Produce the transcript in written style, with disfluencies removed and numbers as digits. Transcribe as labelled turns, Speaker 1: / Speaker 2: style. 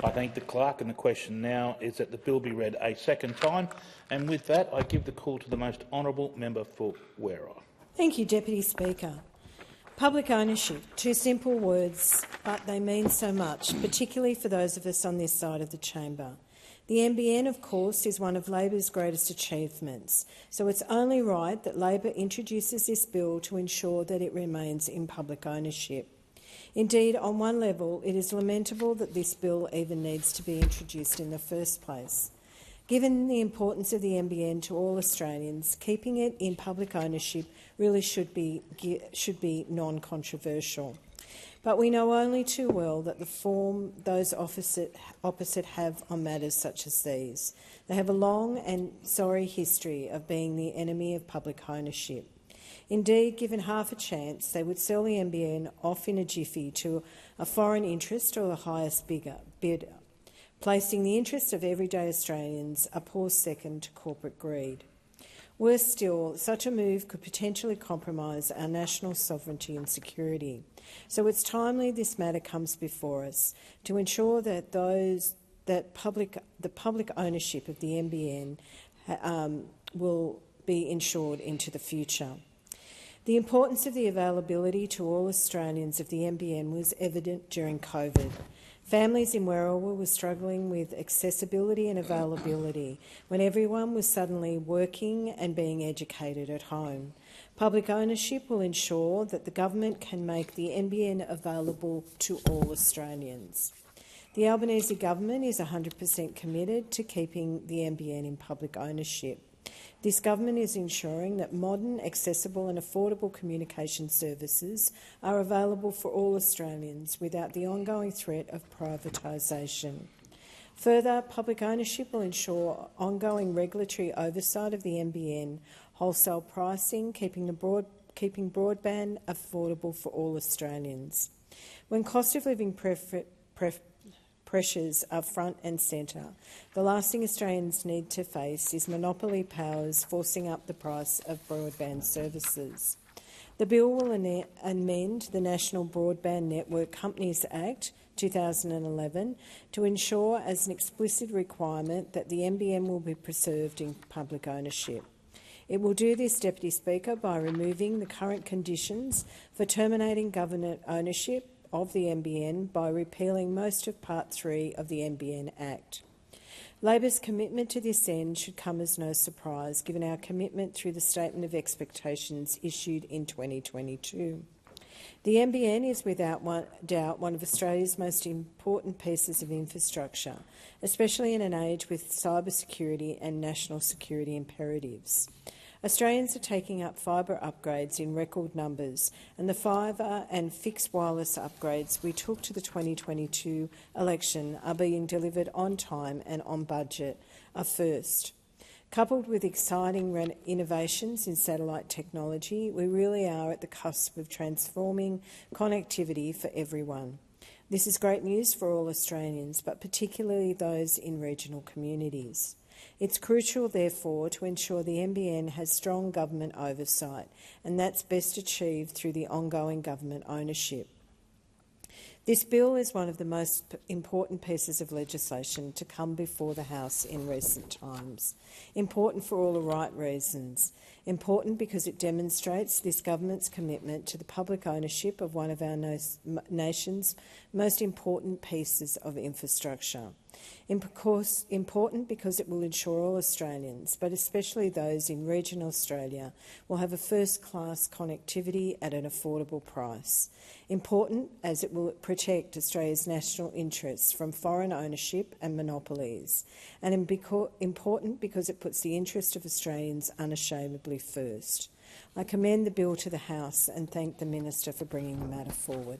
Speaker 1: I thank the clerk, and the question now is that the bill be read a second time. And with that, I give the call to the most honourable member for Werra.
Speaker 2: Thank you, Deputy Speaker. Public ownership, two simple words, but they mean so much, particularly for those of us on this side of the chamber. The NBN, of course, is one of Labor's greatest achievements, so it's only right that Labor introduces this bill to ensure that it remains in public ownership. Indeed, on one level, it is lamentable that this bill even needs to be introduced in the first place. Given the importance of the NBN to all Australians, keeping it in public ownership really should be non-controversial. But we know only too well that the form those opposite have on matters such as these. They have a long and sorry history of being the enemy of public ownership. Indeed, given half a chance, they would sell the NBN off in a jiffy to a foreign interest or the highest bidder, placing the interests of everyday Australians a poor second to corporate greed. Worse still, such a move could potentially compromise our national sovereignty and security. So it's timely this matter comes before us to ensure that the public ownership of the NBN will be ensured into the future. The importance of the availability to all Australians of the NBN was evident during COVID. Families in Werribee were struggling with accessibility and availability when everyone was suddenly working and being educated at home. Public ownership will ensure that the government can make the NBN available to all Australians. The Albanese government is 100% committed to keeping the NBN in public ownership. This government is ensuring that modern, accessible and affordable communication services are available for all Australians without the ongoing threat of privatisation. Further, public ownership will ensure ongoing regulatory oversight of the NBN, wholesale pricing, keeping broadband affordable for all Australians. When cost of living pressures are front and centre, the last thing Australians need to face is monopoly powers forcing up the price of broadband services. The bill will amend the National Broadband Network Companies Act 2011 to ensure as an explicit requirement that the NBN will be preserved in public ownership. It will do this, Deputy Speaker, by removing the current conditions for terminating government ownership of the NBN by repealing most of Part 3 of the NBN Act. Labor's commitment to this end should come as no surprise, given our commitment through the Statement of Expectations issued in 2022. The NBN is without doubt one of Australia's most important pieces of infrastructure, especially in an age with cybersecurity and national security imperatives. Australians are taking up fibre upgrades in record numbers, and the fibre and fixed wireless upgrades we took to the 2022 election are being delivered on time and on budget, a first. Coupled with exciting innovations in satellite technology, we really are at the cusp of transforming connectivity for everyone. This is great news for all Australians, but particularly those in regional communities. It's crucial, therefore, to ensure the NBN has strong government oversight, and that's best achieved through the ongoing government ownership. This bill is one of the most important pieces of legislation to come before the House in recent times. Important for all the right reasons. Important because it demonstrates this government's commitment to the public ownership of one of our nation's most important pieces of infrastructure. Important because it will ensure all Australians, but especially those in regional Australia, will have a first-class connectivity at an affordable price. Important as it will protect Australia's national interests from foreign ownership and monopolies. And important because it puts the interest of Australians unashamedly first. I commend the bill to the House and thank the Minister for bringing the matter forward.